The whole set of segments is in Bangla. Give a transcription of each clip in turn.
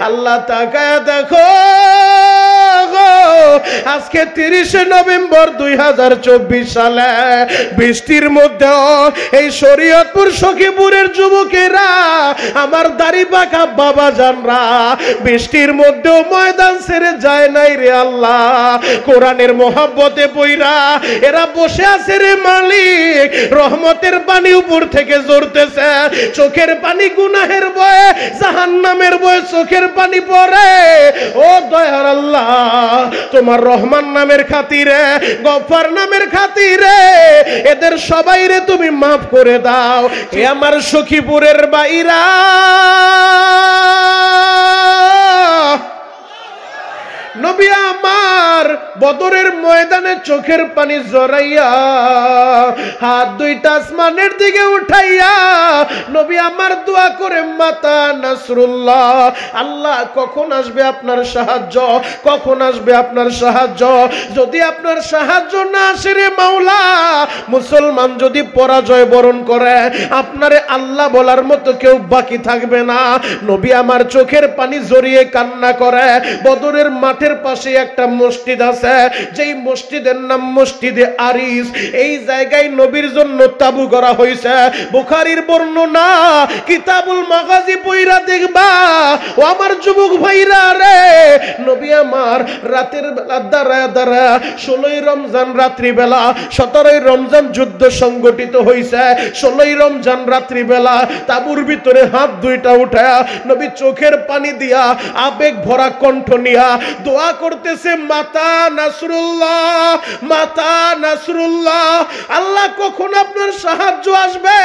আল্লাহ তাকায় দেখো আজকে 30 নভেম্বর 2024 সালে বৃষ্টির মধ্যে এই শরীয়তপুর সখীপুরের যুবকেরা আমার দাড়ি পাকা বাবা জানরা বৃষ্টির মধ্যেও ময়দান ছেড়ে যায় নাই রে আল্লাহ। কোরআনের মহব্বতে পইরা এরা বসে আছে রে মালিক। রহমতের পানি উপর থেকে ঝরতেছে, চোখের পানি গুনাহের বয়ে জাহান্নামের বয়ে চোখের পানি পড়ে। ও দয়ার আল্লাহ, তোমার রহমান নামের খাতিরে, গফফার নামের খাতিরে এদের সবাইরে তুমি মাফ করে দাও। এ আমার সখীপুরের বাইরা, নবী আমার বদরের ময়দানে চোখের পানি জড়াইয়া হাত দুইটা আসমানের দিকে উঠাইয়া নবী আমার দোয়া করে মাতা নাসরুল্লাহ, আল্লাহ কখন আসবে আপনার সাহায্য, কখন আসবে আপনার সাহায্য। যদি আপনার সাহায্য না আসে রে মাওলা, মুসলমান যদি পরাজয় বরণ করে আপনারে আল্লাহ বলার মতো কেউ বাকি থাকবে না। নবী আমার চোখের পানি জড়িয়ে কান্না করে। বদরের মাঠের পাশে একটা মসজিদ আছে, যেই মসজিদের নাম মসজিদে আরিস। এই জায়গায় নবীর জন্য তাবু করা হয়েছে। বুখারীর বর্ণনা কিতাবুল মাগাজি পয়রা দেখবা। ও আমার যুবক ভাইরা রে, নবী আমার রাতের বেলা দাঁড়ায় দাঁড়ায় 16ই রমজান রাত্রি বেলা 17ই রমজান যুদ্ধ সংগঠিত হয়েছে। 16ই রমজান রাত্রি বেলা তাবুর ভিতরে হাত দুইটা উঠায়া নবী চোখের পানি দিয়া আবেগ ভরা কণ্ঠ নিয়া দোয়া করতেছে, মাতা নাসরুল্লাহ, মাতা নাসরুল্লাহ, আল্লাহ কখন আপনার সাহায্য আসবে।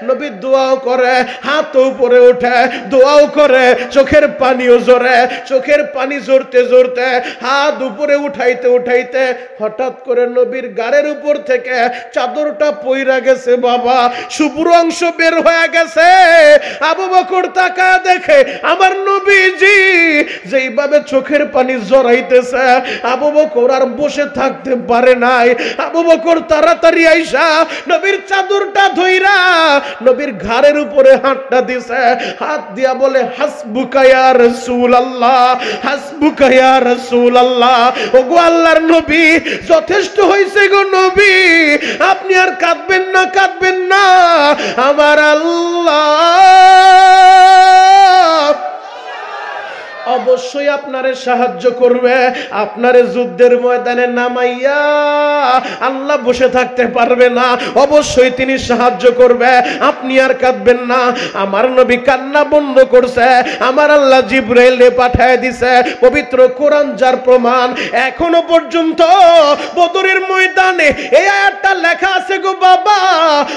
নবী দোয়াও করে, হাত উপরে ওঠে, দোয়াও করে, চোখের পানিও ঝরে। চোখের পানি ঝরতে ঝরতে হাত উপরে উঠাইতে উঠাইতে হঠাৎ করে নবীর গাড়ের উপর থেকে চাদরটা পইরা গেছে বাবা, শুভ্র অংশ বের হয়ে গেছে। আবু বকর তাকায় দেখে আমার নবীজি যেইভাবে চোখের পানি জড়াইতেছে, আবু বকর আর বসে থাকতে পারে নাই। আবু বকর তাড়াতাড়ি আইসা নবীর চাদরটা ধইরা নবীর ঘাড়ের উপরে হাতটা দিছে। হাত দিয়া বলে, হাসবুকা ইয়া রাসূলুল্লাহ, হাসবুকা ইয়া রাসূলুল্লাহ। ওগো আল্লাহর নবী, যথেষ্ট হইছে গো নবী, আপনি আর কাঁদবেন না, কাঁদবেন না। আমার আল্লাহ অবশ্যই আপনারে সাহায্য করবে। আপনারে যুদ্ধের ময়দানে নামাইয়া আল্লাহ বসে থাকতে পারবে না, অবশ্যই তিনি সাহায্য করবে। আপনি আর কাঁদবেন না। আমার নবী কান্না বন্ধ করছে। আমার আল্লাহ জিবরাইলে পাঠায় দিছে পবিত্র কোরআন, যার প্রমাণ এখনো পর্যন্ত বদরের ময়দানে এই আয়াতটা লেখা আছে গো বাবা,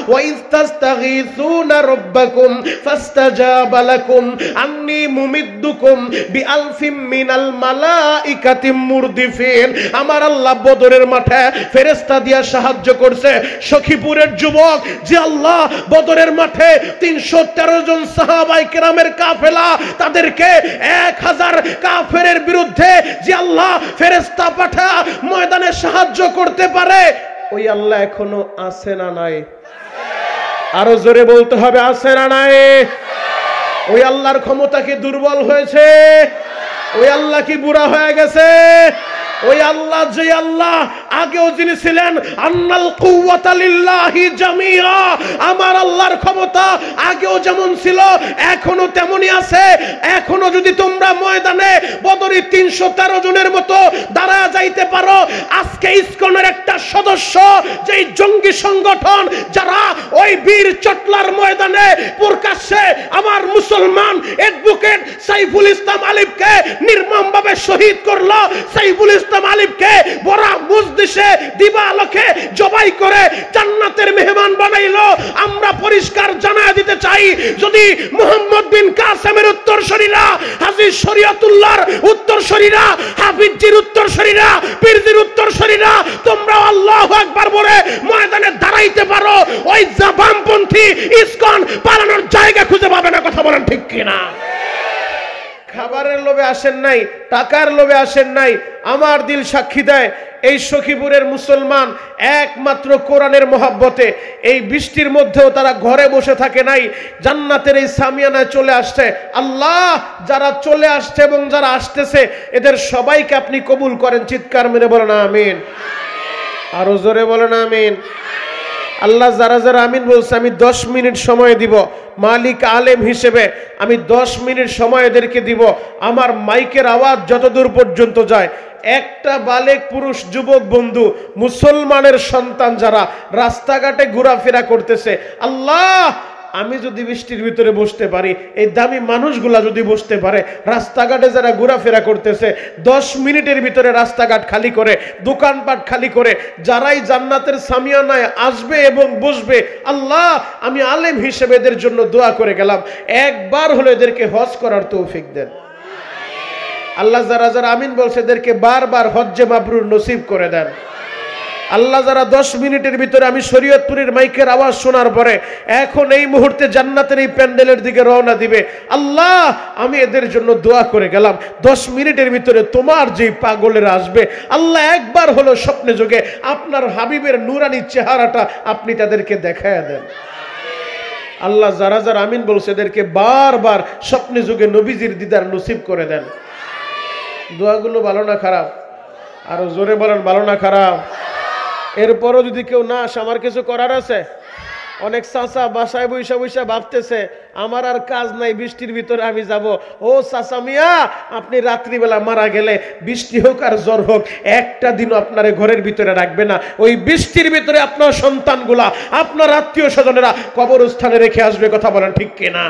ওয়াইজ তাস্তাগীসুনা রাব্বাকুম ফাস্তাজাবা লাকুম আন্নী মুমিদ্দুকুম বিআলফিম মিনাল মালাইকাতি মুরদিফিন। আমার আল্লাহ বদরের মাঠে ফেরেশতা দিয়া সাহায্য করছে সখীপুরের যুবক। যে আল্লাহ বদরের মাঠে 313 জন সাহাবায়ে কেরামের কাফেলা, তাদেরকে 1000 কাফেরের বিরুদ্ধে যে আল্লাহ ফেরেশতা পাঠা ময়দানে সাহায্য করতে পারে, ওই আল্লাহ এখনো আছে না নাই? আরো জোরে বলতে হবে, আছে না নাই? ওই আল্লাহর ক্ষমতা কি দুর্বল হয়েছে? ওই আল্লাহ কি বুড়া হয়ে গেছে? ওই আল্লাহ, যে আল্লাহ আগেও যিনি ছিলেন আন্নাল কুওয়াতা লিল্লাহি জামিআ, আমার আল্লাহর ক্ষমতা আগেও যেমন ছিল এখনো তেমনই আছে। এখনো যদি তোমরা ময়দানে বদরের 313 জনের মতো দাঁড়ায় যাইতে পারো, আজকে ইসকনের একটা সদস্য, যেই জঙ্গি সংগঠন যারা ওই বীর চটলার ময়দানে প্রকাশ্যে আমার মুসলমান অ্যাডভোকেট সাইফুল ইসলাম আলিফকে নির্মমভাবে শহীদ করলো, সাইফুল ইসলাম আলিফকে বড় মুজদিসে দিবালোকে জবাই করে জান্নাতের মেহমান বানাইলো। আমরা পরিষ্কার জানায় দিতে চাই, যদি মুহাম্মদ বিন কাসেমের উত্তরসূরিরা, হাজী শরীয়তুল্লাহর উত্তরসূরিরা, হাফিজজির উত্তরসূরিরা, পীরজির উত্তরসূরিরা তোমরা আল্লাহু আকবার বলে ময়দানে দাঁড়াইতে পারো, ওই বামপন্থী ইসকন পালানোর জায়গা খুঁজে পাবে না। কথা বলেন ঠিক কিনা? খাবারের লোভে আসেন নাই, টাকার লোভে আসেন নাই। আমার দিল সাক্ষী দেয়, এই সখীপুরের মুসলমান একমাত্র কোরআনের মহাব্বতে এই বৃষ্টির মধ্যেও তারা ঘরে বসে থাকে নাই, জান্নাতের এই সামিয়ানায় চলে আসছে। আল্লাহ, যারা চলে আসছে এবং যারা আসতেছে এদের সবাইকে আপনি কবুল করেন। চিৎকার মেরে বলেন আমিন। আরো জোরে বলেন আমিন। আল্লাহ যারা যারা আমিন বলছে আমি 10 মিনিট সময় দিব, মালিক আলেম হিসেবে আমি 10 মিনিট সময় এদেরকে দিব। আমার মাইকের আওয়াজ যতদূর পর্যন্ত যায়, একটা বালেক পুরুষ যুবক বন্ধু মুসলমানের সন্তান যারা রাস্তাঘাটে ঘোরাফেরা করতেছে, আল্লাহ আমি যদি বৃষ্টির ভিতরে বসতে পারি, এই দামি মানুষগুলা যদি বসতে পারে, রাস্তাঘাটে যারা ঘোরাফেরা করতেছে 10 মিনিটের ভিতরে রাস্তাঘাট খালি করে, দোকানপাট খালি করে যারাই জান্নাতের সামিয়ানায় আসবে এবং বসবে, আল্লাহ আমি আলেম হিসেবে এদের জন্য দোয়া করে গেলাম, একবার হলো এদেরকে হজ করার তৌফিক দেন। আল্লাহ যারা যারা আমিন বলছে এদেরকে বারবার হজ্জে মাবরুর নসিব করে দেন। আল্লাহ যারা 10 মিনিটের ভিতরে আমি শরীয়তপুরের মাইকের আওয়াজ শোনার পরে এখন এই মুহূর্তে জান্নাতের এই প্যান্ডেলের দিকে রওনা দিবে, আল্লাহ আমি এদের জন্য দোয়া করে গেলাম 10 মিনিটের ভিতরে তোমার যেই পাগলেরা আসবে, আল্লাহ একবার হলো স্বপ্নে যোগে আপনার হাবিবের নূরানি চেহারাটা আপনি তাদেরকে দেখায়া দেন। আল্লাহ যারা যারা আমিন বলছে এদেরকে বারবার স্বপ্নে যোগে নবীজির দিদার নসিব করে দেন। দোয়াগুলো ভালো না খারাপ? আরো জোরে বলেন ভালো না খারাপ? এরপরও যদি কেউ না আসে, আমার কিছু করার আছে? অনেক চাচা বাসায় বৈশা বৈশা ভাবতেছে আমার আর কাজ নাই, বৃষ্টির ভিতরে আমি যাব। ও চাচা মিয়া, আপনি রাত্রিবেলা মারা গেলে বৃষ্টি হোক আর জ্বর হোক, একটা দিনও আপনার ঘরের ভিতরে রাখবে না। ওই বৃষ্টির ভিতরে আপনার সন্তানগুলা, আপনার আত্মীয় স্বজনেরা কবরস্থানে রেখে আসবে। কথা বলেন ঠিক কিনা?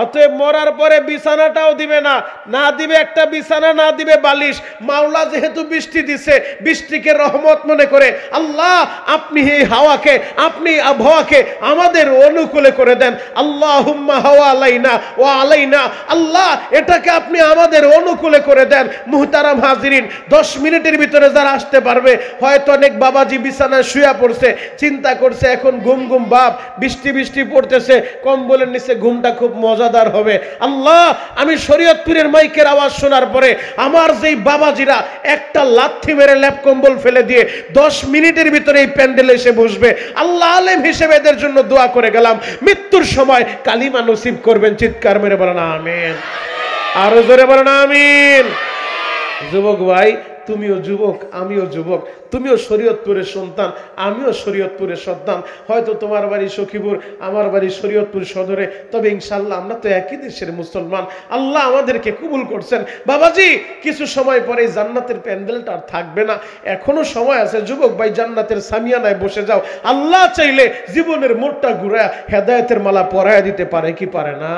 অতএব মরার পরে বিছানাটাও দিবে না, না দিবে একটা বিছানা, না দিবে বালিশ। মাওলা যেহেতু বৃষ্টি দিছে, বৃষ্টিকে রহমত মনে করে আল্লাহ আপনি এই হাওয়াকে, আপনি আবহাওয়াকে আমাদের অনুকূলে করে দেন। আল্লাহুম্মা হাওয়া আলাইনা ওয়া আলাইনা, আল্লাহ এটাকে আপনি আমাদের অনুকূলে করে দেন। মুহতারাম হাজিরিন, 10 মিনিটের ভিতরে যারা আসতে পারবে, হয়তো অনেক বাবাজি বিছানায় শুয়ে পড়ছে, চিন্তা করছে এখন ঘুম ঘুম ভাব, বৃষ্টি বৃষ্টি পড়তেছে, কম্বলের নিচে ঘুমটা খুব মজাদার হবে। আল্লাহ আমি শরীয়তপুরের মাইকের আওয়াজ শোনার পরে আমার যেই বাবাজিরা একটা লাথি মেরে ল্যাপ কম্বল ফেলে দিয়ে 10 মিনিটের ভিতরে এই প্যান্ডেলে এসে বসবে, আল্লাহ আলেম হিসেবে এদের জন্য দোয়া করে গেলাম, মৃত্যুর সময় কালিমা নসিব করবেন। চিৎকার মেরে বলেন আমিন। আরো জোরে বলেন আমিন। যুবক ভাই, তুমিও যুবক, আমিও যুবক, তুমিও শরীয়তপুরের সন্তান, আমিও শরীয়তপুরের সন্তান। হয়তো তোমার বাড়ি সখীপুর, আমার বাড়ি শরীয়তপুর সদরে, তবে ইনশাআল্লাহ আমরা তো একই দেশের মুসলমান। আল্লাহ আমাদেরকে কবুল করছেন। বাবাজি, কিছু সময় পরে জান্নাতের প্যান্ডেলটা আর থাকবে না, এখনো সময় আছে। যুবক ভাই, জান্নাতের সামিয়ানায় বসে যাও। আল্লাহ চাইলে জীবনের মোড়টা ঘুরে হেদায়েতের মালা পরায় দিতে পারে কি পারে না?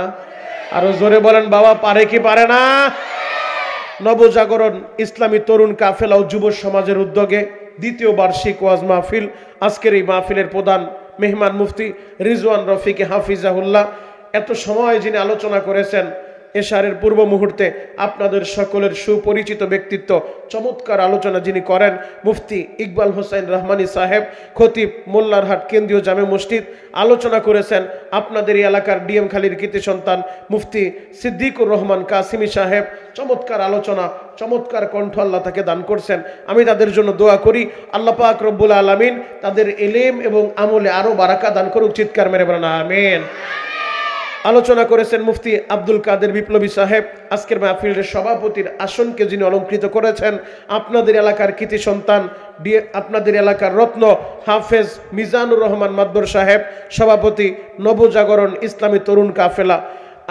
আরো জোরে বলেন বাবা, পারে কি পারে না? নবজাগরণ ইসলামী তরুণ কাফেলা ও যুব সমাজের উদ্যোগে 2য় বার্ষিক ওয়াজ মাহফিল। আজকের এই মাহফিলের প্রধান মেহমান মুফতি রিজওয়ান রফিক হাফিজাহুল্লাহ এত সময় যিনি আলোচনা করেছেন, এশারের পূর্ব মুহূর্তে আপনাদের সকলের সুপরিচিত ব্যক্তিত্ব, চমৎকার আলোচনা যিনি করেন, মুফতি ইকবাল হোসেন রহমানী সাহেব, খতিব মোল্লারহাট কেন্দ্রীয় জামে মসজিদ। আলোচনা করেছেন আপনাদের এই এলাকার ডিএম খালির কৃতি সন্তান মুফতি সিদ্দিকুর রহমান কাসিমি সাহেব। চমৎকার আলোচনা, চমৎকার কণ্ঠ আল্লাহ তাকে দান করছেন। আমি তাদের জন্য দোয়া করি আল্লাহ পাক রব্বুল আলামিন তাদের ইলম এবং আমলে আরো বারাকা দান করুক। চিৎকার মেরে বলেন আমিন। আলোচনা করেছেন মুফতি আব্দুল কাদের বিপ্লবী সাহেব। আজকের মাহফিলের সভাপতির আসনকে যিনি অলঙ্কৃত করেছেন, আপনাদের এলাকার কৃতি সন্তান, আপনাদের এলাকার রত্ন হাফেজ মিজানুর রহমান মাদবর সাহেব, সভাপতি নবজাগরণ ইসলামী তরুণ কাফেলা।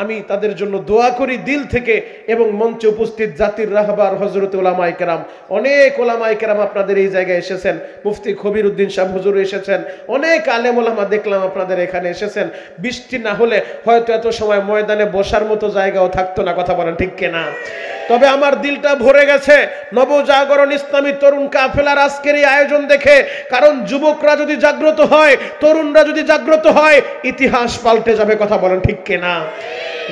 আমি তাদের জন্য দোয়া করি দিল থেকে। এবং মঞ্চে উপস্থিত জাতির রাহবার হযরত উলামায়ে কেরাম, অনেক উলামায়ে কেরাম আপনাদের এই জায়গায় এসেছেন। মুফতি খবির উদ্দিন সাহেব হুজুর এসেছেন, অনেক আলেম ওলামা দেখলাম আপনাদের এখানে এসেছেন। বৃষ্টি না হলে হয়তো এত সময় ময়দানে বসার মতো জায়গাও থাকতো না। কথা বলেন ঠিক কিনা? তবে আমার দিলটা ভরে গেছে নবজাগরণ ইসলামী তরুণ কাফেলার আজকের এই আয়োজন দেখে। কারণ যুবকরা যদি জাগ্রত হয়, তরুণরা যদি জাগ্রত হয়, ইতিহাস পাল্টে যাবে। কথা বলেন ঠিক কিনা?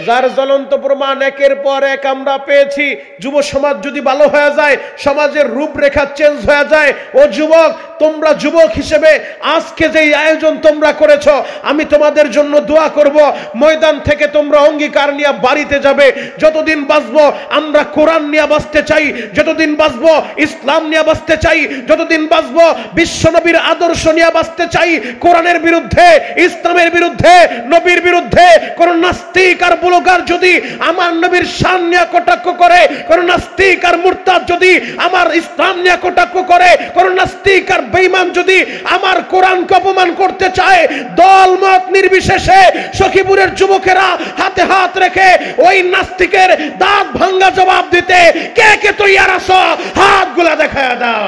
যার জ্বলন্ত প্রমাণ একের পর এক আমরা পেয়েছি। যুব সমাজ যদি ভালো হয়ে যায়, সমাজের রূপরেখা চেঞ্জ হয়ে যায়। ও যুবক, তোমরা যুবক হিসেবে আজকে যে আয়োজন তোমরা করেছো, আমি তোমাদের জন্য দোয়া করব, ময়দান থেকে তোমরা অঙ্গীকার নিয়ে বাড়িতে যাবে। যতদিন বাঁচবো আমরা কোরআন নিয়ে বাঁচতে চাই, যতদিন বাঁচবো ইসলাম নিয়ে বাঁচতে চাই, যতদিন বাঁচবো বিশ্বনবীর আদর্শ নিয়ে বাঁচতে চাই। কোরআনের বিরুদ্ধে, ইসলামের বিরুদ্ধে, নবীর বিরুদ্ধে কোন নাস্তিক আর ব্লগার যদি আমার নবীর শান নিয়ে কটাক্ষ করে, কোন নাস্তিক আর মুরতাদ যদি আমার ইসলাম নিয়ে কটাক্ষ করে, কোন নাস্তিক আর বেঈমান যদি আমার কোরআনকে অপমান করতে চায়, দল মত নির্বিশেষে সখীপুরের যুবকেরা হাতে হাত রেখে ওই নাস্তিকের দাঁত ভাঙ্গা জবাব দিতে কে কে তৈয়ার আছো? হাতগুলা দেখায়া দাও।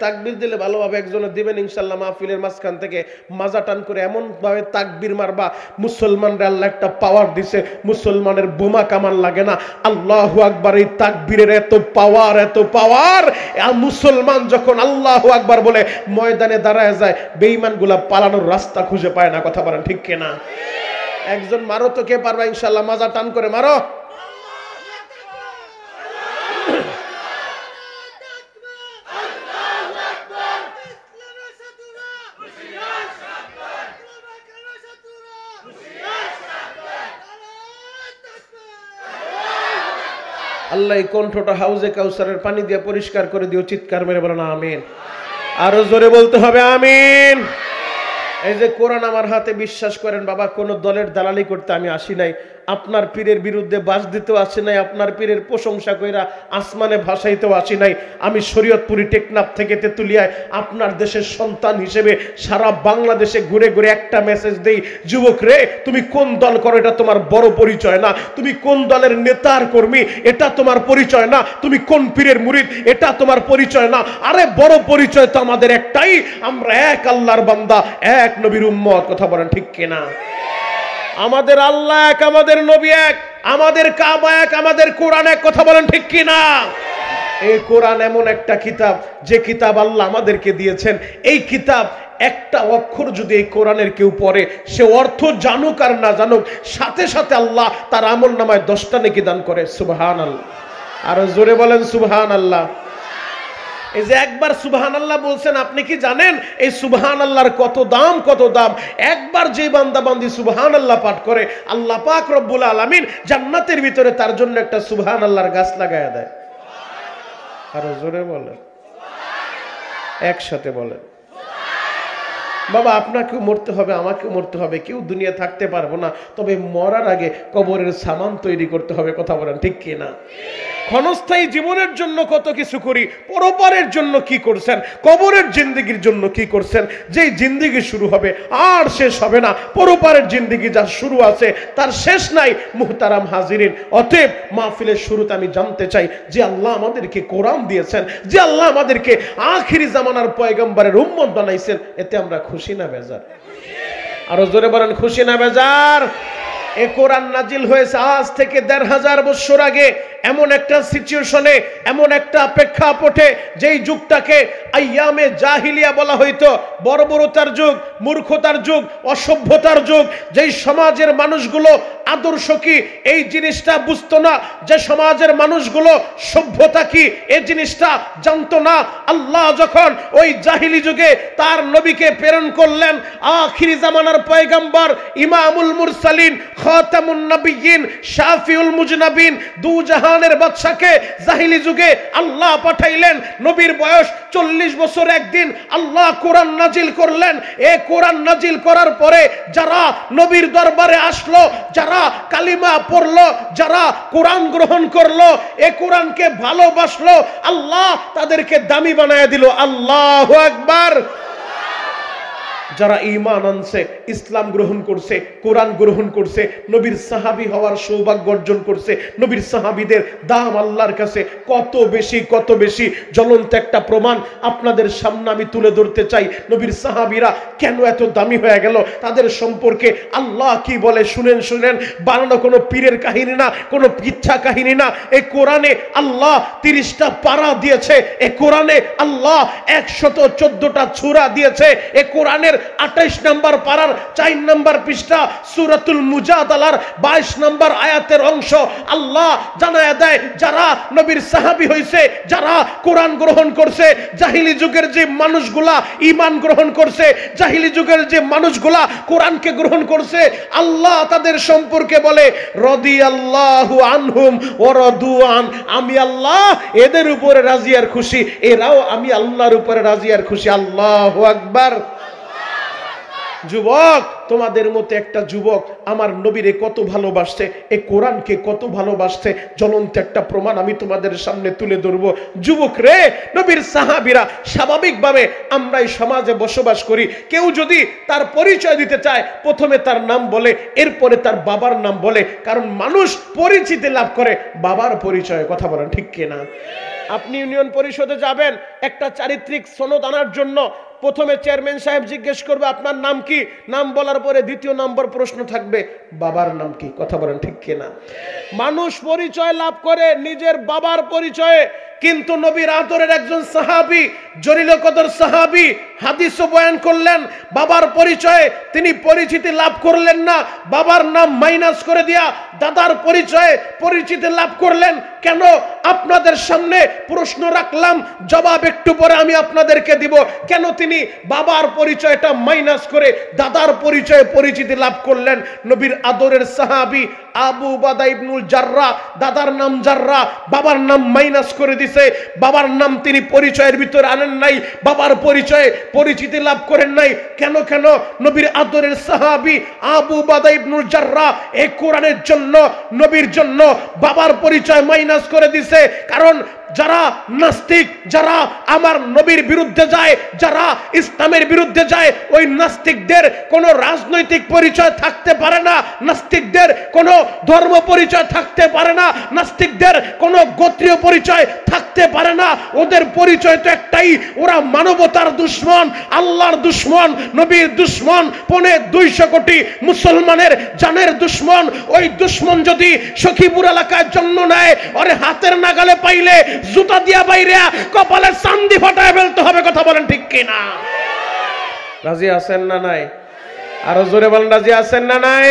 তাকবীর দিলে ভালোভাবে একজনের দিবেন ইনশাআল্লাহ। মাহফিলের মাঝখান থেকে মাজা টান করে এমন ভাবে তাকবীর মারবা, মুসলমানরা আল্লাহ একটা পাওয়ার দিছে, মুসলমানের বোমা কামান লাগে না। আল্লাহু আকবার, এই তাকবীরের এত পাওয়ার, এত পাওয়ার। মুসলমান যখন আল্লাহু আকবার বলে ময়দানে দাঁড়ায় যায়, বেঈমানগুলা পালানোর রাস্তা খুঁজে পায় না। কথা বলেন ঠিক কিনা? একজন মারো তো, কে পারবা ইনশাআল্লাহ? মাজা টান করে মারো। আল্লাহ এই কণ্ঠটা হাউজে কাউসারের পানি দিয়ে পরিষ্কার করে দিও। চিৎকার মেরে বলেন আমিন। আরো জোরে বলতে হবে আমিন। এই যে কোরআন আমার হাতে, বিশ্বাস করেন বাবা, কোন দলের দালালি করতে আমি আসি নাই। আপনার পীরের বিরুদ্ধে বাস দিতেও আসি নাই, আপনার পীরের প্রশংসা কইরা আসমানে ভাসাইতেও আসি নাই। আমি শরীয়তপুরি টেকনাফ থেকে তেতুলিয়ায় আপনার দেশের সন্তান হিসেবে সারা বাংলাদেশে ঘুরে ঘুরে একটা মেসেজ দেই, যুবক রে, তুমি কোন দল করো এটা তোমার বড় পরিচয় না, তুমি কোন দলের নেতার কর্মী এটা তোমার পরিচয় না, তুমি কোন পীরের মুরিদ এটা তোমার পরিচয় না। আরে বড় পরিচয় তো আমাদের একটাই, আমরা এক আল্লাহর বান্দা, এক নবীর উম্মত। কথা বলেন ঠিক কিনা? আমাদের আল্লাহ এক, আমাদের নবী এক, আমাদের কাবা এক, আমাদের কোরআন এক। কথা বলেন ঠিক কিনা? এই কোরআন এমন একটা কিতাব, যে কিতাব আল্লাহ আমাদেরকে দিয়েছেন। এই কিতাব একটা অক্ষর যদি এই কোরআনের কেউ পড়ে, সে অর্থ জানুক আর না জানুক, সাথে সাথে আল্লাহ তার আমলনামায় 10টা নেকি দান করে। সুবহানাল্লাহ। আরো জোরে বলেন সুবহানাল্লাহ। এই যে একবার সুবহানাল্লাহ বলছেন, আপনি কি জানেন এই সুবহানাল্লাহর কত দাম, কত দাম? একবার যে বান্দা বান্দি সুবহানাল্লাহ পাঠ করে, আল্লাহ পাক রব্বুল আলামিন জান্নাতের ভিতরে তার জন্য একটা সুবহানাল্লাহর গাছ লাগায়া দেয়। আরো জোরে বলেন, একসাথে বলেন। বাবা, আপনাকেও মরতে হবে, আমাকেও মরতে হবে, কেউ দুনিয়া থাকতে পারবো না, তবে মরার আগে কবরের সামান তৈরি করতে হবে। কথা বলেন ঠিক কিনা? ক্ষণস্থায়ী জীবনের জন্য কত কিছু করি, পরপারের জন্য কি করছেন, কবরের জিন্দেগির জন্য কি করছেন? যেই জিন্দেগি শুরু হবে আর শেষ হবে না, পরপারের জিন্দেগি যা শুরু আছে তার শেষ নাই। মুহতারাম হাজিরিন, অতএব মাহফিলের শুরুতে আমি জানতে চাই যে আল্লাহ আমাদেরকে কোরআন দিয়েছেন, যে আল্লাহ আমাদেরকে আখিরি জামানার পয়গম্বরের উম্মত বানাইছেন, এতে আমরা খুশি না বেজার? আরো জোরে বলেন, খুশি না বেজার? এ কোরআন নাজিল হয়েছে আজ থেকে 1500 বছর আগে, এমন একটা সিচুয়েশনে, এমন একটা প্রেক্ষাপটে, যেই যুগটাকে আইয়ামে জাহিলিয়া বলা হইতো, বর্বরতার যুগ, মূর্খতার যুগ, অসভ্যতার যুগ। যেই সমাজের মানুষগুলো আদর্শ কি এই জিনিসটা বুঝতো না, যে সমাজের মানুষগুলো সভ্যতা কি এই জিনিসটা জানতো না। আল্লাহ যখন ওই জাহিলি যুগে তার নবীকে প্রেরণ করলেন, আখিরি জামানার পয়গম্বর, ইমামুল মুরসালিন, খাতামুন নবিয়্যিন, শাফিউল মুজনাবিন, দু জাহানের বাদশাকে জাহিলি যুগে আল্লাহ পাঠাইলেন। নবীর বয়স 40 বছর একদিন আল্লাহ কোরআন নাজিল করলেন। এই কোরআন নাজিল করার পরে যারা নবীর দরবারে আসলো, যারা কালিমা পড়লো, যারা কোরআন গ্রহণ করলো, এই কোরআনকে ভালোবাসলো, আল্লাহ তাদেরকে দামি বানায় দিল। আল্লাহু আকবার। যারা ঈমান আনছে, ইসলাম গ্রহণ করছে, কোরআন গ্রহণ করছে, নবীর সাহাবী হওয়ার সৌভাগ্য অর্জন করছে, নবীর সাহাবীদের দাম আল্লাহর কাছে কত বেশি, কত বেশি। জ্বলন্ত একটা প্রমাণ আপনাদের সামনে আমি তুলে ধরতে চাই। নবীর সাহাবীরা কেন এত দামি হয়ে গেল, তাদের সম্পর্কে আল্লাহ কি বলে শুনেন, শুনেন। বানানো কোনো পীরের কাহিনী না, কোনো ইচ্ছা কাহিনী না। এই কোরআনে আল্লাহ 30টা পারা দিয়েছে, এই কোরআনে আল্লাহ 114টা সূরা দিয়েছে। এই কোরআনের 28 নম্বর পারার 4 নম্বর পৃষ্ঠা সূরাতুল মুজাদালার 22 নম্বর আয়াতের অংশ আল্লাহ জানায়া দেয়, যারা নবীর সাহাবী হইছে, যারা কোরআন গ্রহণ করছে, জাহিলি যুগের যে মানুষগুলা ঈমান গ্রহণ করছে, জাহিলি যুগের যে মানুষগুলা কোরআনকে গ্রহণ করছে, আল্লাহ তাদের সম্পর্কে বলে রাদিয়াল্লাহু আনহুম ওয়া রাদু আন, আমি আল্লাহ এদের উপরে রাজি আর খুশি, এরাও আমি আল্লাহর উপরে রাজি আর খুশি। আল্লাহু আকবার। যুবক, তোমাদের মতো একটা যুবক আমার নবীরে কত ভালোবাসছে, এই কোরআনকে কত ভালোবাসছে, জ্বলন্ত একটা প্রমাণ আমি তোমাদের সামনে তুলে ধরবো। যুবক রে, নবীর সাহাবীরা স্বাভাবিকভাবে আমরা এই সমাজে বসবাস করি, কেউ যদি তার পরিচয় দিতে চায় প্রথমে তার নাম বলে, এরপরে তার বাবার নাম বলে, কারণ মানুষ পরিচিতি লাভ করে বাবার পরিচয়। কথা বলেন ঠিক কিনা? আপনি ইউনিয়ন পরিষদে যাবেন একটা চারিত্রিক সনদ আনার জন্য, প্রথমে চেয়ারম্যান সাহেব জিজ্ঞেস করবে আপনার নাম কি, নাম বলার পরে দ্বিতীয় নম্বর প্রশ্ন থাকবে বাবার নাম কি। কথা বলেন ঠিক কিনা? মানুষ পরিচয় লাভ করে নিজের বাবার পরিচয়ে, কিন্তু নবীর আদরের একজন সাহাবী, জলিল কদর সাহাবী হাদিসও বয়ান করলেন, বাবার পরিচয়ে তিনি পরিচিতি লাভ করলেন না, বাবার নাম মাইনাস করে দিয়া দাদার পরিচয়ে পরিচিতি লাভ করলেন। কেন? আপনাদের সামনে প্রশ্ন রাখলাম, জবাব একটু পরে আমি আপনাদেরকে দিব। কেন তিনি বাবার পরিচয়টা মাইনাস করে দাদার পরিচয়ে পরিচিতি লাভ করলেন? নবীর আদরের সাহাবী আবু উবাদা ইবনুল জাররাহ, দাদার নাম জাররাহ, বাবার নাম মাইনাস করে দিছে, বাবার নাম তিনি পরিচয়ের ভিতরে আনেন নাই, বাবার পরিচয়ে পরিচিতি লাভ করেন নাই। কেন? নবীর আদরের সাহাবী আবু উবাদা ইবনুল জাররাহ এই কোরআনের জন্য, নবীর জন্য বাবার পরিচয় মাইনাস করে দিছে। কারণ যারা নাস্তিক, যারা আমার নবীর বিরুদ্ধে যায়, যারা ইসলামের বিরুদ্ধে যায়, ওই নাস্তিকদের কোনো রাজনৈতিক পরিচয় থাকতে পারে না, নাস্তিকদের কোনো ধর্ম পরিচয় থাকতে পারে না, নাস্তিকদের কোনো গোত্রীয় পরিচয় থাকতে পারে না। ওদের পরিচয় তো একটাই, ওরা মানবতার দুশ্মন, আল্লাহর দুশ্মন, নবীর দুশ্মন, 250 কোটি মুসলমানের জানের দুশ্মন। ওই দুশ্মন যদি সখীপুর এলাকায় জন্ম নেয়, ওরে হাতের নাগালে পাইলে জুতা দিয়া বাইরে কপালে চান্দি ফাটায় ফেলতে হবে। কথা বলেন ঠিক কিনা? রাজি আছেন না নাই? আরো জোরে বলেন, রাজি আছেন না নাই?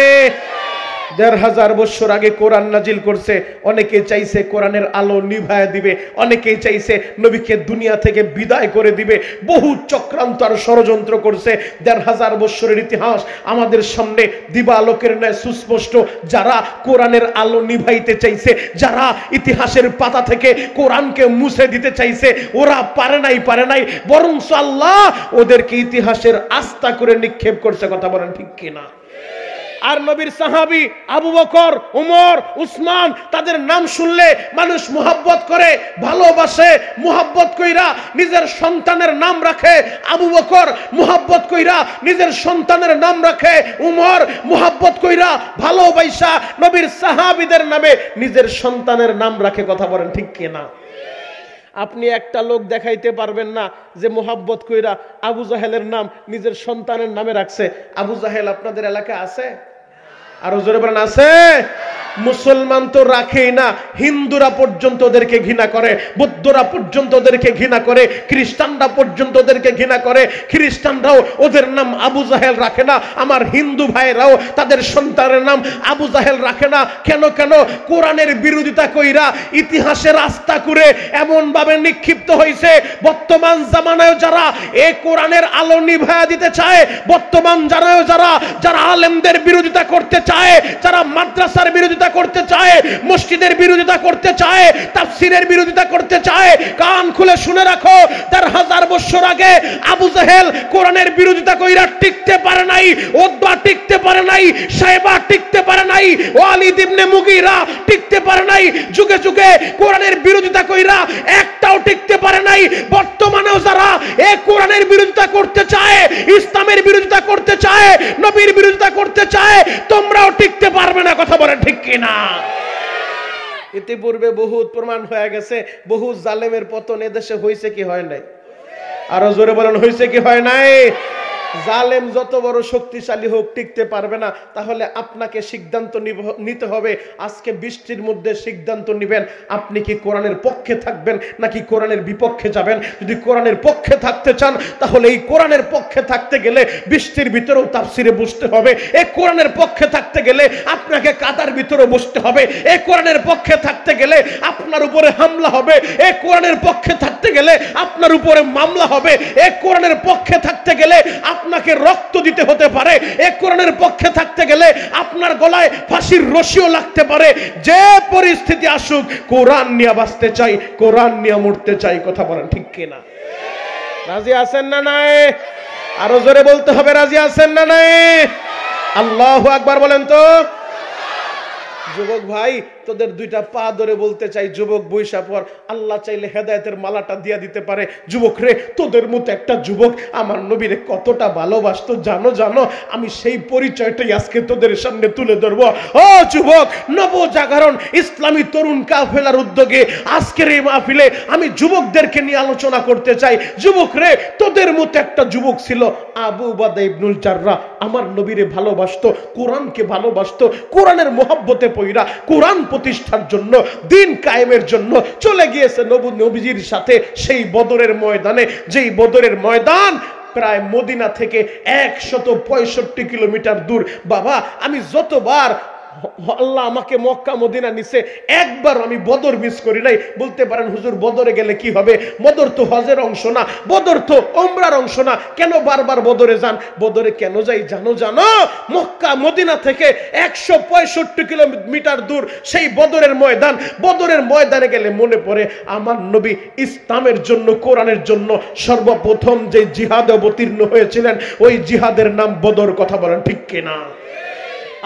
1500 বছর আগে কোরআন নাজিল করছে, অনেকে চাইছে কোরআনের আলো নিভায় দিবে, অনেকেই চাইছে নবীকে দুনিয়া থেকে বিদায় করে দিবে, বহু চক্রান্ত আর ষড়যন্ত্র করছে। 1500 বছরের ইতিহাস আমাদের সামনে দিবালোকের ন্যায় সুস্পষ্ট। যারা কোরআনের আলো নিভাইতে চাইছে, যারা ইতিহাসের পাতা থেকে কোরআনকে মুছে দিতে চাইছে, ওরা পারে নাই, বরং আল্লাহ ওদেরকে ইতিহাসের আস্থা করে নিক্ষেপ করছে। কথা বলেন ঠিক কিনা? আর নবীর সাহাবী আবু বকর, উমর, উসমান, তাদের নাম শুনলে মানুষ মুহাব্বত করে, ভালোবাসে, মুহাব্বত কইরা নিজের সন্তানের নাম রাখে। আবু বকর মুহাব্বত কইরা নিজের সন্তানের নাম রাখে, উমর মুহাব্বত কইরা ভালোবাসা নবীর সাহাবীদের নামে নিজের সন্তানের নাম রাখে। কথা বলেন ঠিক কিনা? আপনি একটা লোক দেখাইতে পারবেন না যে মোহাব্বত কইরা আবু জাহেলের নাম নিজের সন্তানের নামে রাখছে। আবু জাহেল আপনাদের এলাকায় আছে? আরো জোরে বলেন, আছে? মুসলমান তো রাখেই না, হিন্দুরা পর্যন্ত ওদেরকে ঘৃণা করে, বৌদ্ধরা পর্যন্ত ওদেরকে ঘৃণা করে, খ্রিস্টানরা পর্যন্ত ওদেরকে ঘৃণা করে। খ্রিস্টানরাও ওদের নাম আবু জাহেল রাখে না, আমার হিন্দু ভাইরাও তাদের সন্তানের নাম আবু জাহেল রাখে না। কেন? কোরআনের বিরোধিতা কইরা, ইতিহাসের আস্থা করে এমন ভাবে নিক্ষিপ্ত হয়েছে। বর্তমান জামানায় যারা এই কোরআনের আলো নিভায়া দিতে চায়, বর্তমান জামানায় যারা আলেমদের বিরোধিতা করতে চায়, যারা মাদ্রাসার বিরোধিতা করতে চায়, মসজিদের বিরোধিতা করতে চায়, তাফসীরের বিরোধিতা করতে চায়, কান খুলে শুনে রাখো, 1500 বছর আগে আবু জাহেল কোরআনের বিরোধিতা কইরা টিকতে পারে নাই, উতবা টিকতে পারে নাই, সাইবা টিকতে পারে নাই, ওয়ালিদ ইবনে মুগীরা টিকতে পারে নাই, যুগে যুগে কোরআনের বিরোধিতা কইরা একটাও টিকতে পারে নাই। বর্তমানেও যারা এই কোরআনের বিরোধিতা করতে চায়, ইসলামের বিরোধিতা করতে চায়, নবীর বিরোধিতা করতে চায়, তোমরাও টিকতে পারবে না। কথা বলেন ঠিক কিনা? ইতিপূর্বে বহুত প্রমাণ হয়ে গেছে, বহু জালেমের পতন এদেশে হয়েছে কি হয় নাই? আরো জোরে বলেন, হয়েছে কি হয় নাই? জালেম যত বড় শক্তিশালী হোক টিকতে পারবে না। তাহলে আপনাকে সিদ্ধান্ত নিতে হবে। আজকে বৃষ্টির মধ্যে সিদ্ধান্ত নেবেন আপনি কি কোরআনের পক্ষে থাকবেন নাকি কোরআনের বিপক্ষে যাবেন। যদি কোরআনের পক্ষে থাকতে চান তাহলে এই কোরআনের পক্ষে থাকতে গেলে বৃষ্টির ভিতরেও তাফসিরে বসতে হবে। এই কোরআনের পক্ষে থাকতে গেলে আপনাকে কাদার ভিতরে বসতে হবে। এই কোরআনের পক্ষে থাকতে গেলে আপনার উপরে হামলা হবে। এই কোরআনের পক্ষে থাকতে গেলে আপনার উপরে মামলা হবে। এই কোরআনের পক্ষে থাকতে গেলে আপনাকে রক্ত দিতে হতে পারে। এই কোরআনের পক্ষে থাকতে গেলে আপনার গলায় ফাঁসির রশিও লাগতে পারে। যে পরিস্থিতি আসুক কোরআন নিয়ে বাঁচতে চাই, কোরআন নিয়ে মরতে চাই। কথা বলেন ঠিক কিনা? রাজি আছেন না নাই? আরো জোরে বলতে হবে রাজি আছেন না নাই? আল্লাহু আকবার বলেন তো। যুবক ভাই তোদের দুইটা পা ধরে বলতে চাই, যুবক বৈশা পর, আল্লাহ চাইলে হেদায়েতের মালাটা দিয়া দিতে পারে। যুবক রে, তোদের মতো একটা যুবক আমার নবীরে কতটা ভালোবাসতো জানো। আমি সেই পরিচয়টাই আজকে তোদের সামনে তুলে ধরবো। ও যুবক, নবজাগরণ ইসলামী তরুণ কাফেলার উদ্যোগে আজকের এই মাহফিলে আমি যুবকদেরকে নিয়ে আলোচনা করতে চাই। যুবক রে, তোদের মতো একটা যুবক ছিল আবু উবাদা ইবনুল জাররাহ। আমার নবীরে ভালোবাসতো, কোরআনকে ভালোবাসতো, কোরআনের মোহাব্বতে পইরা কোরআন প্রতিষ্ঠার জন্য, দিন কায়েমের জন্য চলে গিয়েছে নবীজির সাথে সেই বদরের ময়দানে। যেই বদরের ময়দান প্রায় মদিনা থেকে 165 কিলোমিটার দূর। বাবা, আমি যতবার আল্লাহ আমাকে মক্কা মদিনা নিছে, একবার আমি বদর মিস করি নাই। বলতে পারেন হুজুর বদরে গেলে কি হবে? বদর তো হজের অংশ না, বদর তো ওমরার অংশ না, কেন বারবার বদরে যান? বদরে কেন যাই জানো? মক্কা মদিনা থেকে 165 কিলোমিটার দূর সেই বদরের ময়দান। বদরের ময়দানে গেলে মনে পড়ে আমার নবী ইসলামের জন্য, কোরআনের জন্য সর্বপ্রথম যে জিহাদে অবতীর্ণ হয়েছিলেন, ওই জিহাদের নাম বদর। কথা বলেন ঠিক কিনা?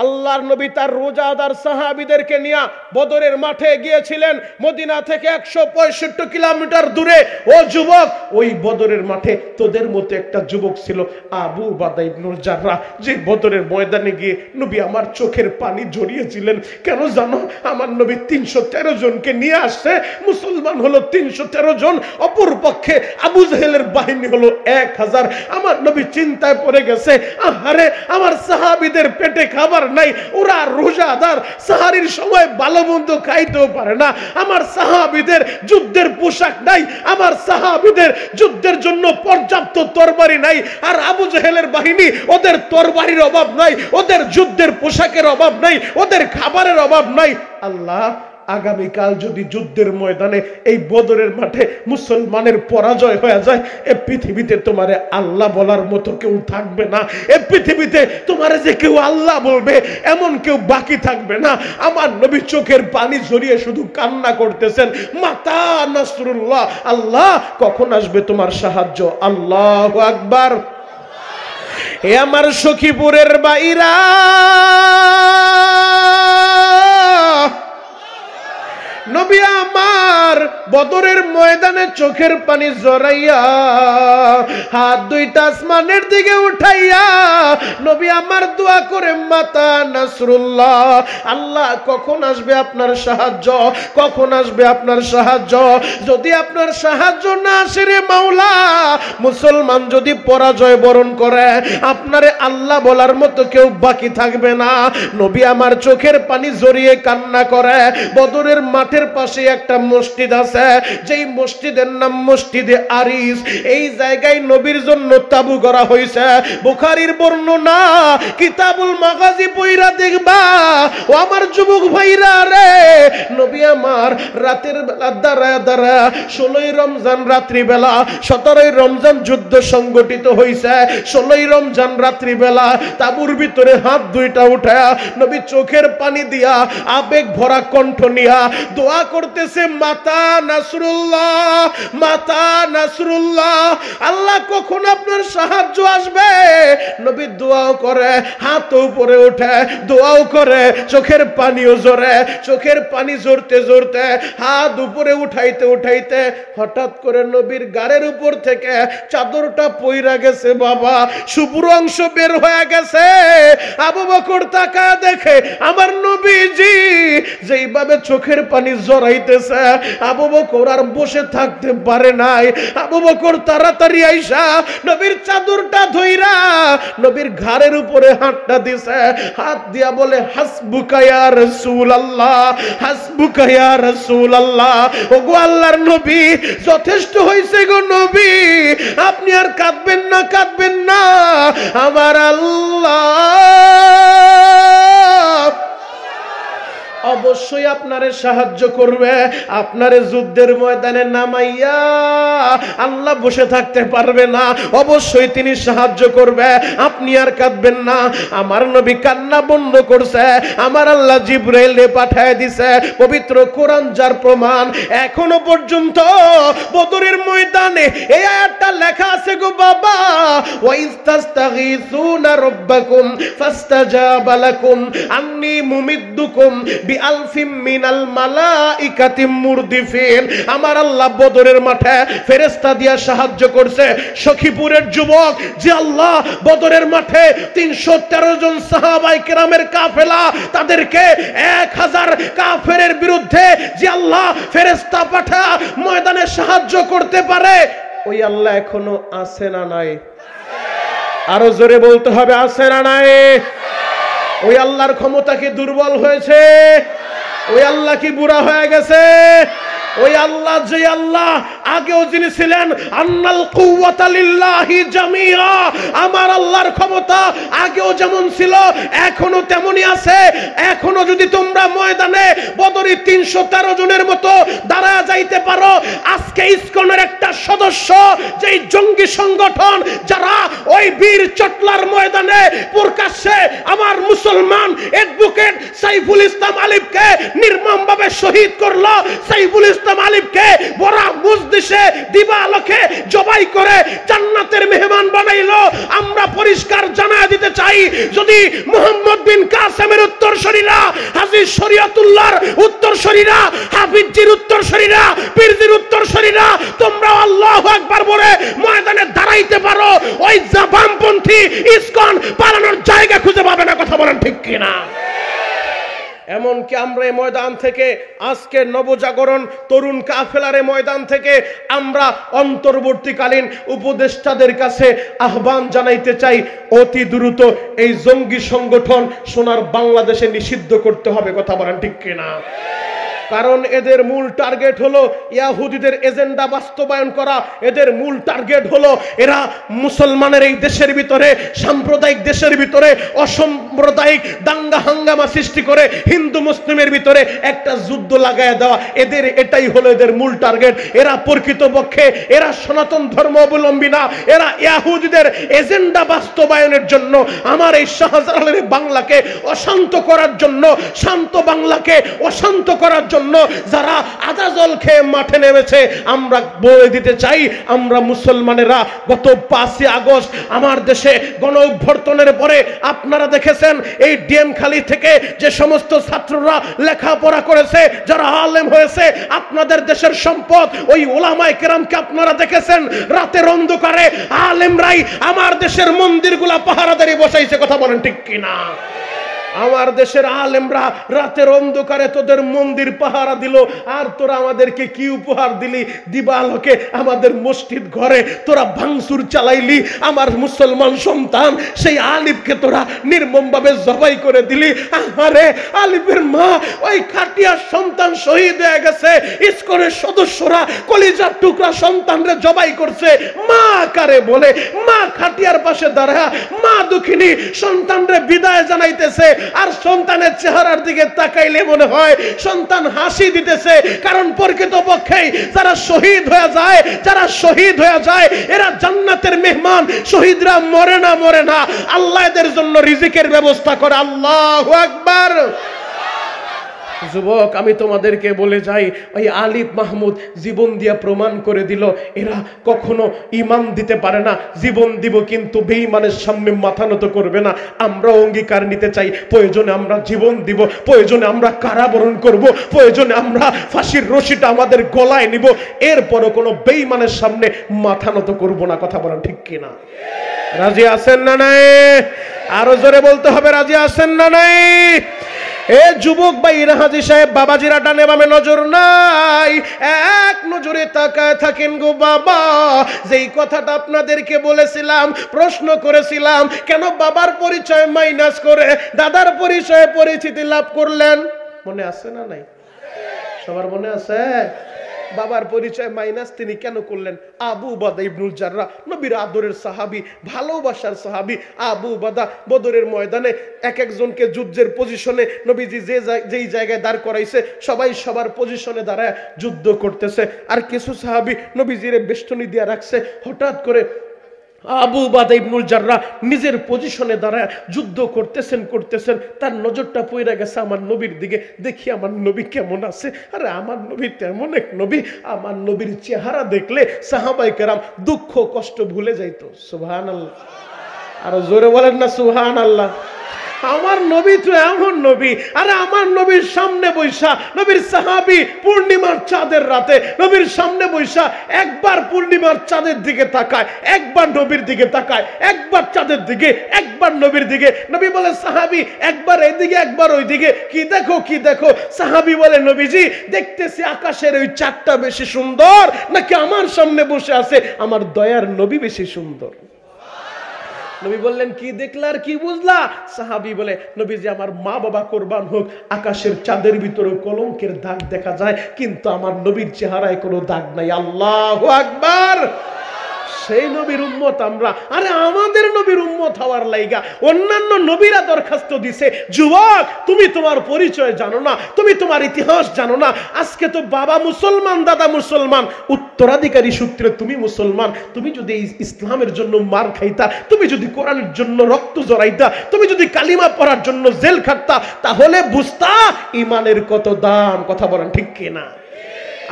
আল্লাহর নবী তার রোজাদার সাহাবীদেরকে নিয়ে বদরের মাঠে গিয়েছিলেন, মদিনা থেকে 165 কিলোমিটার দূরে। ও যুবক, ওই বদরের মাঠে তোদের মতো একটা যুবক ছিল আবু উবাদা ইবনুল জাররাহ, যে বদরের ময়দানে গিয়ে নবী আমার চোখের পানি ঝরিয়েছিলেন। কেন জানো? আমার নবী 313 জনকে নিয়ে আসছে, মুসলমান হলো 313 জন, অপর পক্ষে আবু জাহেলের বাহিনী হলো 1000। আমার নবী চিন্তায় পড়ে গেছে, আহারে আমার সাহাবীদের পেটে খাবার নাই, ওরা রোজাদার, সাহারির সময় ভালো মন্দ খাইতেও পারে না। আমার সাহাবীদের যুদ্ধের পোশাক নাই, আমার সাহাবীদের যুদ্ধের জন্য পর্যাপ্ত তরবারি নাই। আর আবু জাহেলের বাহিনী, ওদের তরবারির অভাব নাই, ওদের যুদ্ধের পোশাকের অভাব নাই, ওদের খাবারের অভাব নাই। আল্লাহ, আগামীকাল যদি যুদ্ধের ময়দানে এই বদরের মাঠে মুসলমানের পরাজয় হয়ে যায়, এ পৃথিবীতে তোমারে আল্লাহ বলার মতো কেউ থাকবে না। এ পৃথিবীতে তোমারে যে কেউ আল্লাহ বলবে এমন কেউ বাকি থাকবে না। আমার নবী চোখের পানি ঝরিয়ে শুধু কান্না করতেছেন, মাতা নাসরুল্লাহ, আল্লাহ কখন আসবে তোমার সাহায্য? আল্লাহু আকবার। হে আমার সখীপুরের বাইরা, নবী আমার বদরের ময়দানে চোখের পানি জড়াইয়া হাত দুইটা আসমানের দিকে উঠাইয়া নবী আমার দোয়া করে, মাতা নাসরুল্লাহ, আল্লাহ কখন আসবে আপনার সাহায্য? কখন আসবে আপনার সাহায্য? যদি আপনার সাহায্য না আসে রে মাওলা, মুসলমান যদি পরাজয় বরণ করে, আপনারে আল্লাহ বলার মতো কেউ বাকি থাকবে না। নবী আমার চোখের পানি জড়িয়ে কান্না করে। বদরের মাঠে পাশে একটা মসজিদ আছে, যেই মসজিদের নাম মসজিদে আরিস। এই জায়গায় নবীর জন্য তাবু করা হয়েছে। বুখারীর বর্ণনা, কিতাবুল মাগাজি পয়রা দেখবা। ও আমার যুবক ভাইরা রে, নবী আমার রাতের বেলা দাঁড়া 16ই রমজান রাত্রি বেলা, 17ই রমজান যুদ্ধ সংগঠিত হয়েছে। 16ই রমজান রাত্রি বেলা তাবুর ভিতরে হাত দুইটা উঠায়া নবী চোখের পানি দিয়া আবেগ ভরা কণ্ঠ নিয়া দোয়া করতেছে, মাতা নাসরুল্লাহ, মাতা নাসরুল্লাহ, আল্লাহ কখন আপনার সাহায্য আসবে? নবী দোয়াও করে, হাত উপরে ওঠে, দোয়াও করে, চোখের পানিও ঝরে। চোখের পানি ঝরতে ঝরতে, হাত উপরে উঠাইতে উঠাইতে হঠাৎ করে নবীর গাড়ের উপর থেকে চাদরটা পইরা গেছে। বাবা, শুভ্র অংশ বের হয়ে গেছে। আবু বকর তাকায় দেখে আমার নবীজি যেইভাবে চোখের পানি জড়াইতেছে, আবু বকর আর বসে থাকতে পারে নাই। আবু বকর তাড়াতাড়ি আইসা নবীর চাদরটা ধইরা নবীর ঘাড়ের উপরে হাতটা দিছে, হাত দিয়া বলে হাসবুকা ইয়া রাসূলুল্লাহ, হাসবুকা ইয়া রাসূলুল্লাহ। ওগো আল্লাহর নবী, যথেষ্ট হইছে গো নবী, আপনি আর কাঁদবেন না, কাঁদবেন না। আমার আল্লাহ অবশ্যই আপনারে সাহায্য করবে। আপনারে যুদ্ধের ময়দানে নামাইয়া আল্লাহ বসে থাকতে পারবে না, অবশ্যই তিনি সাহায্য করবে। আপনি আর কাঁদবেন না। আমার নবী কান্না বন্ধ করছে, আমার আল্লাহ জিবরাইলে পাঠায় দিছে পবিত্র কোরআন যার প্রমাণ। এখনো পর্যন্ত বদরের ময়দানে এই আয়াতটা লেখা আছে গো বাবা, ওয়াইস্তাস্তাগীসুনা রাব্বাকুম ফাস্তাজাবা লাকুম আন্নী মুমিদ্দুকুম বিআলফিম মিনাল মালাইকাতি মুরদিফিন। আমার আল্লাহ বদরের মাঠে ফেরেশতা দিয়া সাহায্য করছে। সখীপুরের যুবক যে আল্লাহ বদরের মাঠে 313 জন সাহাবায়ে কেরামের কাফেলা, তাদেরকে 1000 কাফেরের বিরুদ্ধে যে আল্লাহ ফেরেশতা পাঠা ময়দানে সাহায্য করতে পারে, ওই আল্লাহ এখনো আছে না নাই? আরো জোরে বলতে হবে, আছে না নাই? ওই আল্লাহর ক্ষমতা কি দুর্বল হয়েছে? ওই আল্লাহ কি বুড়া হয়ে গেছে? ওই আল্লাহ যে আল্লাহ আগেও যিনি ছিলেন আন্নাল কুওয়াতা লিল্লাহি জামিআ, আমার আল্লাহর ক্ষমতা আগেও যেমন ছিল এখনো তেমনি আছে। এখনো যদি তোমরা ময়দানে বদরে 313 জনের মতো দাঁড়ায় যাইতে পারো, আজকে ইসকনের একটা সদস্য যেই জঙ্গি সংগঠন যারা ওই বীর চটলার ময়দানে প্রকাশ্যে আমার মুসলমান অ্যাডভোকেট সাইফুল ইসলাম আলিফকে নির্মমভাবে শহীদ করলো, সাইফুল ইসলাম আলিফকে বড় মুজদিসে দিবালোকে জবাই করে জান্নাতের মেহমান বানাইলো। আমরা পরিষ্কার জানায় দিতে চাই, যদি মুহাম্মদ বিন কাসেমের উত্তরসূরিরা, হাজী শরীয়তুল্লাহর উত্তরসূরিরা, হাফিজজির উত্তরসূরিরা, পীরজির উত্তরসূরিরা তোমরা আল্লাহু আকবার বলে ময়দানে দাঁড়াইতে পারো, ওই বামপন্থী ইসকন পালানোর জায়গা খুঁজে পাবে না। কথা বলেন ঠিক কিনা? এমনকি আমরা এই ময়দান থেকে আজকে নবজাগরণ তরুণ কাফেলার ময়দান থেকে আমরা অন্তর্বর্তীকালীন উপদেষ্টাদের কাছে আহ্বান জানাইতে চাই, অতি দ্রুত এই জঙ্গি সংগঠন সোনার বাংলাদেশে নিষিদ্ধ করতে হবে। কথা বলেন ঠিক কিনা? কারণ এদের মূল টার্গেট হলো ইহুদিদের এজেন্ডা বাস্তবায়ন করা। এদের মূল টার্গেট হলো এরা মুসলমানের এই দেশের ভিতরে, সাম্প্রদায়িক দেশের ভিতরে অসাম্প্রদায়িক দাঙ্গা হাঙ্গামা সৃষ্টি করে হিন্দু মুসলিমের ভিতরে একটা যুদ্ধ লাগায় দেওয়া। এদের এটাই হলো এদের মূল টার্গেট। এরা প্রকৃতপক্ষে এরা সনাতন ধর্ম অবলম্বী না, এরা ইহুদিদের এজেন্ডা বাস্তবায়নের জন্য, আমার এই শাহজালালের বাংলাকে অশান্ত করার জন্য, শান্ত বাংলাকে অশান্ত করার জন্য যারা আদা জল খেয়ে মাঠে নেমেছে, আমরা বলে দিতে চাই, আমরা মুসলমানেরা গত 5ই আগস্ট আমার দেশে গণ অভ্যর্থনের পরে আপনারা দেখেছেন এই ডিএমখালি থেকে যে সমস্ত ছাত্ররা লেখাপড়া করেছে, যারা আলেম হয়েছে, আপনাদের দেশের সম্পদ ওই ওলামায়ে কেরামকে আপনারা দেখেছেন রাতের অন্ধকারে আলেমরাই আমার দেশের মন্দিরগুলা পাহারাদারি বসাইছে। কথা বলেন ঠিক কিনা? আমার দেশের আলেমরা রাতের অন্ধকারে তোদের মন্দির পাহারা দিল, আর তোরা আমাদেরকে কি উপহার দিলি? দিবালোকে আমাদের মসজিদ ঘরে তোরা ভাঙচুর চালাইলি, আমার মুসলমান সন্তান সেই আলিফকে তোরা নির্মমভাবে জবাই করে দিলি। আরে আলিফের মা, ওই খাটিয়ার সন্তান শহীদ হয়ে গেছে, ইসকনের সদস্যরা কলিজার টুকরা সন্তানরে জবাই করছে। মা কারে বলে? মা খাটিয়ার পাশে দাঁড়া মা দুঃখিনী সন্তানরে বিদায় জানাইতেছে, আর সন্তানের চেহারার দিকে তাকাইলে মনে হয় সন্তান হাসি দিতেছে। কারণ প্রকৃতপক্ষেই যারা শহীদ হয়ে যায়, যারা শহীদ হয়ে যায় এরা জান্নাতের মেহমান। শহীদরা মরে না, মরে না, আল্লাহ এদের জন্য রিজিকের ব্যবস্থা করে। আল্লাহু আকবার। যুবক, আমি তোমাদেরকে বলে যাই, ওই আলিফ মাহমুদ জীবন দিয়া প্রমাণ করে দিল এরা কখনো ঈমান দিতে পারে না। জীবন দিব কিন্তু বেঈমানের সামনে মাথা নত করবে না। আমরা অঙ্গীকার নিতে চাই, প্রয়োজনে আমরা জীবন দিব, প্রয়োজনে আমরা কারাবরণ করব, প্রয়োজনে আমরা ফাঁসির রশিটা আমাদের গলায় নিব, এরপরও কোনো বেঈমানের সামনে মাথা নত করব না। কথা বলেন ঠিক কিনা? রাজি আছেন না নাই? আরো জোরে বলতে হবে, রাজি আছেন না নাই? এ যুবক ভাইরা, হাজী সাহেব বাবাজিরা ডানে বামে নজর নাই, এক নজরে তাকায় থাকেন গো বাবা। যেই কথাটা আপনাদেরকে বলেছিলাম, প্রশ্ন করেছিলাম, কেন বাবার পরিচয় মাইনাস করে দাদার পরিচয়ে পরিচিতি লাভ করলেন? মনে আছে না নাই? সবার মনে আছে? বাবার পরিচয় মাইনাস তিনি কেন করলেন? আবু উবাদা ইবনুল জাররাহ, নবীর আদরের সাহাবী, ভালোবাসার সাহাবী। আবু উবাদা বদরের ময়দানে এক একজনকে যুদ্ধের পজিশনে নবীজি যেই জায়গায় দাঁড় করাইছে, সবাই সবার পজিশনে দাঁড়ায় যুদ্ধ করতেছে। আর কিছু সাহাবী নবীজির বেষ্টনী দিয়ে রাখছে। হঠাৎ করে আবু উবাদা ইবনুল জাররাহ নিজের পজিশনে দাঁড়ায় যুদ্ধ করতেছেন। তার নজরটা পড়ে গেছে আমার নবীর দিকে। দেখি আমার নবী কেমন আছে। আরে আমার নবী তেমন এক নবী, আমার নবীর চেহারা দেখলে সাহাবায়ে কেরাম দুঃখ কষ্ট ভুলে যাইতো। সুবহানাল্লাহ, আরো জোরে বলেন না সুবহানাল্লাহ। আমার নবী তো এমন নবী। আরে আমার নবীর সামনে বৈশা নবীর সাহাবী পূর্ণিমার চাঁদের রাতে নবীর সামনে বৈশা একবার পূর্ণিমার চাঁদের দিকে তাকায়, একবার নবীর দিকে তাকায়, একবার চাঁদের দিকে, একবার নবীর দিকে। নবী বলে সাহাবী একবার এইদিকে একবার ওইদিকে, কি দেখো কি দেখো? সাহাবী বলে নবীজি দেখতেছি আকাশের ওই চাঁদটা বেশি সুন্দর নাকি আমার সামনে বসে আছে আমার দয়ার নবী বেশি সুন্দর? নবী বললেন কি দেখলা আর কি বুঝলা? সাহাবী বলে নবীজি আমার মা বাবা কোরবান হোক, আকাশের চাঁদের ভিতরে কলঙ্কের দাগ দেখা যায়, কিন্তু আমার নবীর চেহারায় কোনো দাগ নাই। আল্লাহু আকবার। সেই নবীর উম্মত আমরা। আরে আমাদের নবীর উম্মত হওয়ার লাইগা অন্যান্য নবীরা দরখাস্ত দিছে, যুবক তুমি তোমার পরিচয় জানো না, তুমি তোমার ইতিহাস জানো না। আজকে তো বাবা মুসলমান, দাদা মুসলমান, উত্তরাধিকারী সূত্রে তুমি মুসলমান। তুমি যদি ইসলামের জন্য মার খাইতা, তুমি যদি কোরআনের জন্য রক্ত জড়াইতা, তুমি যদি কালিমা পড়ার জন্য জেল খাটতা, তাহলে বুঝতা ইমানের কত দাম। কথা বলেন ঠিক কিনা?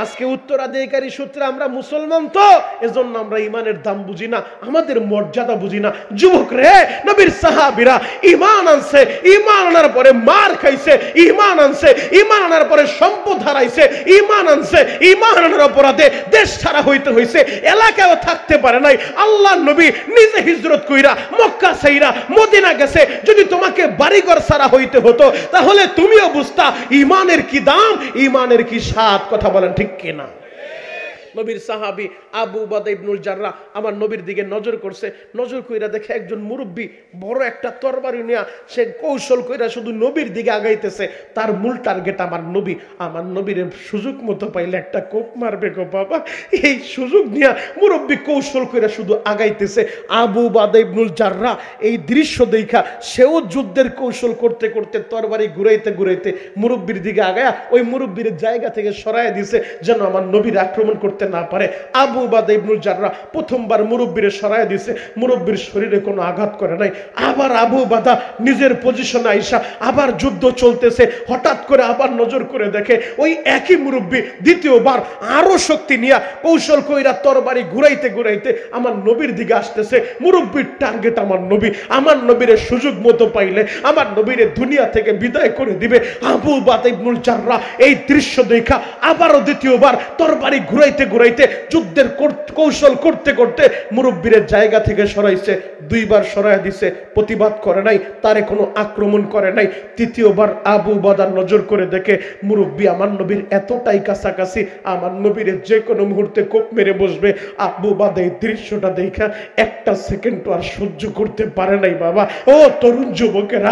আজকে উত্তরাধিকারী সূত্রে আমরা মুসলমান, তো এজন্য আমরা ইমানের দাম বুঝি না, আমাদের মর্যাদা বুঝি না। যুবক রে, নবীর সাহাবীরা ঈমান আনছে, ঈমান আনার পরে মার খাইছে, ঈমান আনছে, ঈমান আনার পরে সম্পদ হারাইছে, ঈমান আনছে, ঈমান আনার অপরাধে দেশ ছাড়া হইতে হইছে, এলাকায়ও থাকতে পারে নাই। আল্লাহর নবী নিজে হিজরত কইরা মক্কা ছাইরা মদিনা গেছে। যদি তোমাকে বাড়িঘর ছাড়া হইতে হতো তাহলে তুমিও বুঝতা ঈমানের কি দাম, ঈমানের কি স্বাদ। কথা বলেন ঠিক কিনা? নবীর সাহাবী আবু উবাদা ইবনুল জাররাহ আমার নবীর দিকে নজর করছে। নজর কইরা দেখে একজন মুরব্বী বড় একটা তরবারি নিয়ে সে কৌশল কইরা শুধু নবীর দিকে আগাইতেছে। তার মূল টার্গেট আমার নবী। আমার নবীর সুযোগ মতো পাইলে একটা কোপ মারবে গো বাবা। এই সুযোগ নিয়ে মুরব্বী কৌশল কইরা শুধু আগাইতেছে। আবু উবাদা ইবনুল জাররাহ এই দৃশ্য দেখা সেও যুদ্ধের কৌশল করতে করতে তরবারি ঘুরাইতে ঘুরাইতে মুরব্বীর দিকে আগায়া ওই মুরব্বীর জায়গা থেকে সরায় দিছে যেন আমার নবীর আক্রমণ করতে না পারে। আবু উবাদা ইবনুল জাররাহ প্রথমবার মুরব্বিরে সরায় দিয়েছে, মুরব্বির শরীরে কোনো আঘাত করে নাই। আবার আবু উবাদা নিজের পজিশনে আইসা আবার যুদ্ধ চলতেছে। হঠাৎ করে আবার নজর করে দেখে ওই একই মুরব্বি দ্বিতীয়বার আরো শক্তি নিয়ে কৌশল কইরা তরবারি ঘুরাইতে ঘুরাইতে আমার নবীর দিকে আসতেছে। মুরব্বির টার্গেট আমার নবী। আমার নবীরে সুযোগ মতো পাইলে আমার নবীরে দুনিয়া থেকে বিদায় করে দিবে। আবু উবাদা ইবনুল জাররাহ এই দৃশ্য দেখা আবারও দ্বিতীয়বার তরবারি ঘুরাইতে ঘুরাইতে যুদ্ধের কৌশল করতে করতে মুরব্বীর জায়গা থেকে সরাইছে। দুইবার সরাই দিছে, প্রতিবাদ করে নাই, তারে কোনো আক্রমণ করে নাই। তৃতীয়বার আবু উবাদা নজর করে দেখে মুরব্বী আমার নবীর এতটাই কাছাকাছি, আমার নবীর যে কোনো মুহূর্তে কোপ মেরে বসবে। আবু উবাদা এই দৃশ্যটা দেখা একটা সেকেন্ড আর সহ্য করতে পারে নাই। বাবা ও তরুণ যুবকেরা,